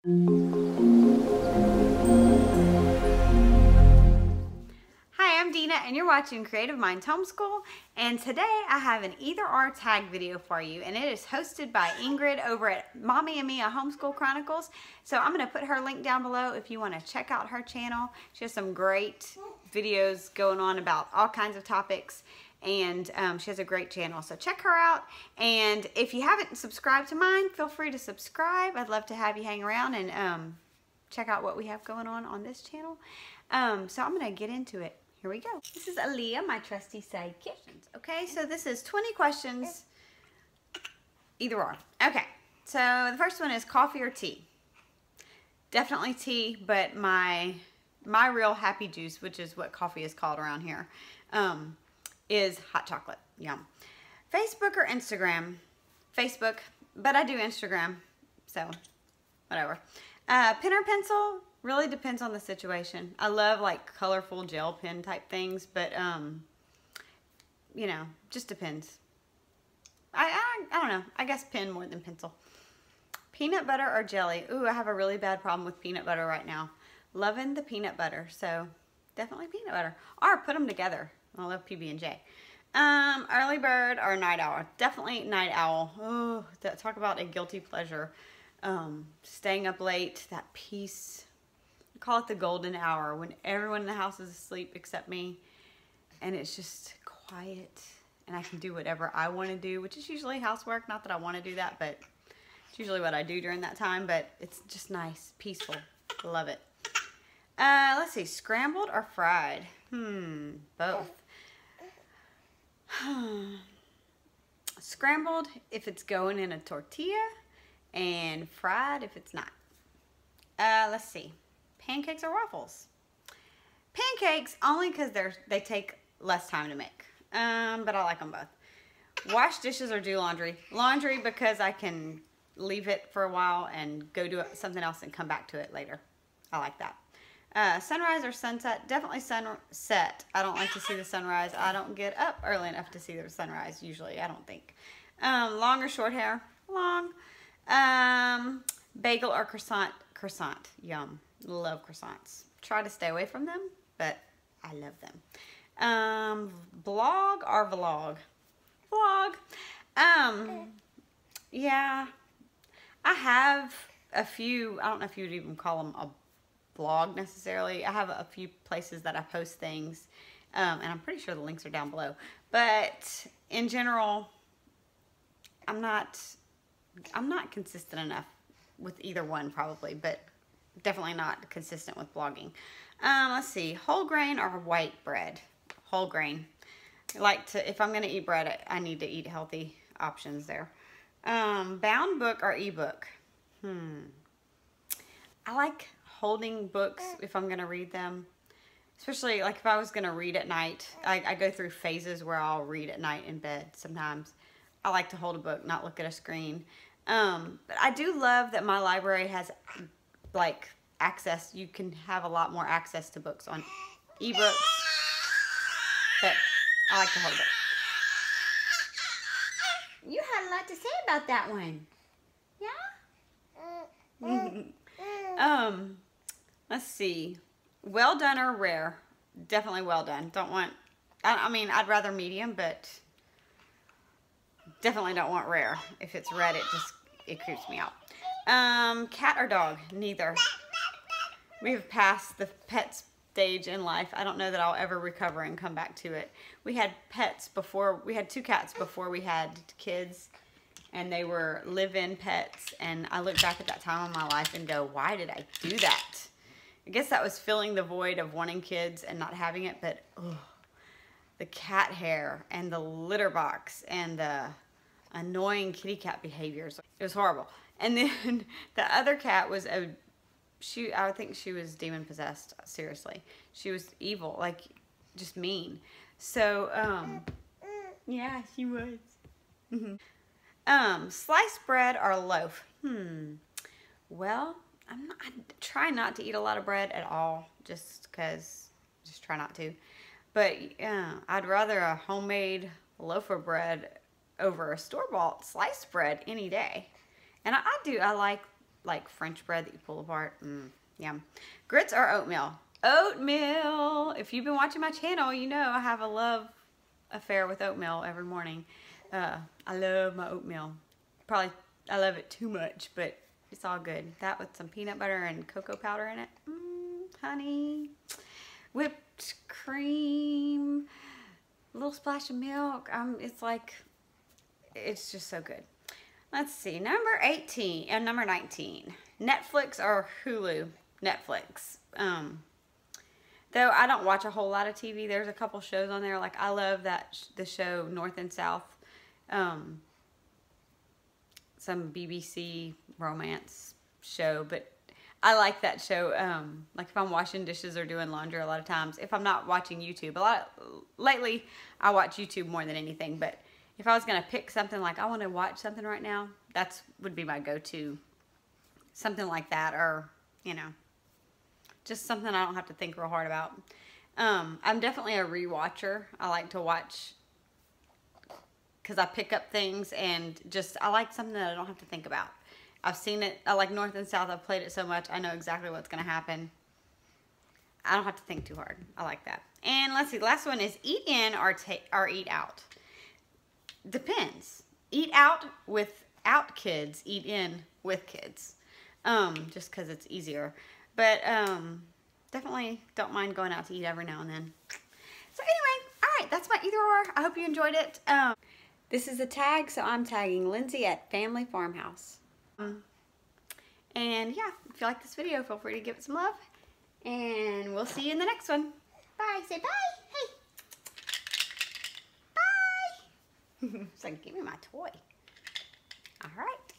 Hi, I'm Dina and you're watching Creative Minds Homeschool, and today I have an either or tag video for you, and it is hosted by Ingrid over at Mommy and Me, a Homeschool Chronicles. So I'm going to put her link down below if you want to check out her channel. She has some great videos going on about all kinds of topics, and she has a great channel, so check her out. And if you haven't subscribed to mine, feel free to subscribe. I'd love to have you hang around and check out what we have going on this channel. So I'm going to get into it. Here we go. This is Aaliyah, my trusty sidekick. Okay, so this is 20 questions, either or. Okay, so the first one is coffee or tea? Definitely tea, but my real happy juice, which is what coffee is called around here, is hot chocolate. Yum. Facebook or Instagram? Facebook, but I do Instagram, so whatever. Pen or pencil? Really depends on the situation. I love like colorful gel pen type things, but you know, just depends. I don't know. I guess pen more than pencil. Peanut butter or jelly? Ooh, I have a really bad problem with peanut butter right now. Loving the peanut butter, so definitely peanut butter. Or put them together. I love PB&J. Early bird or night owl? Definitely night owl. Oh, talk about a guilty pleasure. Staying up late, that peace. I call it the golden hour, when everyone in the house is asleep except me, and it's just quiet, and I can do whatever I want to do, which is usually housework. Not that I want to do that, but it's usually what I do during that time. But it's just nice, peaceful. Love it. Let's see, scrambled or fried? Both. Scrambled if it's going in a tortilla, and fried if it's not. Let's see. Pancakes or waffles? Pancakes only because they take less time to make, but I like them both. Wash dishes or do laundry? Laundry because I can leave it for a while and go do something else and come back to it later. I like that. Sunrise or sunset? Definitely sunset. I don't like to see the sunrise. I don't get up early enough to see the sunrise usually, I don't think. Long or short hair? Long. Bagel or croissant? Croissant. Yum. Love croissants. Try to stay away from them, but I love them. Blog or vlog? Vlog. Yeah. I have a few, I don't know if you would even call them a blog necessarily. I have a few places that I post things, and I'm pretty sure the links are down below. But in general, I'm not consistent enough with either one probably, but definitely not consistent with blogging. Let's see, whole grain or white bread? Whole grain. If I'm gonna eat bread, I need to eat healthy options there. Bound book or ebook? I like holding books if I'm gonna read them, especially like if I was gonna read at night. I go through phases where I'll read at night in bed sometimes. I like to hold a book, not look at a screen. But I do love that my library has like access. You can have a lot more access to books on ebooks, but I like to hold it. You had a lot to say about that one. Yeah? Let's see. Well done or rare? Definitely well done. I mean, I'd rather medium, but definitely don't want rare. If it's red, it creeps me out. Cat or dog? Neither. We have passed the pet stage in life. I don't know that I'll ever recover and come back to it. We had pets before. We had 2 cats before we had kids, and they were live-in pets, and I look back at that time in my life and go, why did I do that? I guess that was filling the void of wanting kids and not having it, but the cat hair and the litter box and the annoying kitty cat behaviors. It was horrible. And then the other cat was I think she was demon possessed, seriously. She was evil, like just mean. So, yeah, she was. Sliced bread or loaf? Well, I try not to eat a lot of bread at all, just try not to. But I'd rather a homemade loaf of bread over a store-bought sliced bread any day. And I like like French bread that you pull apart. Yum. Grits or oatmeal? Oatmeal. If you've been watching my channel, you know I have a love affair with oatmeal every morning. I love my oatmeal. Probably I love it too much, but it's all good. That with some peanut butter and cocoa powder in it. Honey. Whipped cream. A little splash of milk. It's just so good. Let's see. Number 18 and number 19. Netflix or Hulu? Netflix. Though I don't watch a whole lot of TV. There's a couple shows on there. Like I love the show North and South. Some BBC romance show, but I like that show. Like if I'm washing dishes or doing laundry, a lot of times, if I'm not watching YouTube, lately I watch YouTube more than anything. But if I was gonna pick something like I want to watch something right now, that would be my go-to. Something like that, or you know, just something I don't have to think real hard about. I'm definitely a rewatcher. I like to watch because I pick up things and I like something that I don't have to think about. I've seen it. I like North and South. I've played it so much. I know exactly what's going to happen. I don't have to think too hard. I like that. And let's see. The last one is eat in or eat out. Depends. Eat out without kids. Eat in with kids. Just because it's easier. But definitely don't mind going out to eat every now and then. So anyway, all right. That's my either or. I hope you enjoyed it. This is a tag, so I'm tagging Lindsay at Family Farmhouse. And yeah, if you like this video, feel free to give it some love. And we'll see you in the next one. Bye. Say bye. Hey. Bye. It's like, give me my toy. All right.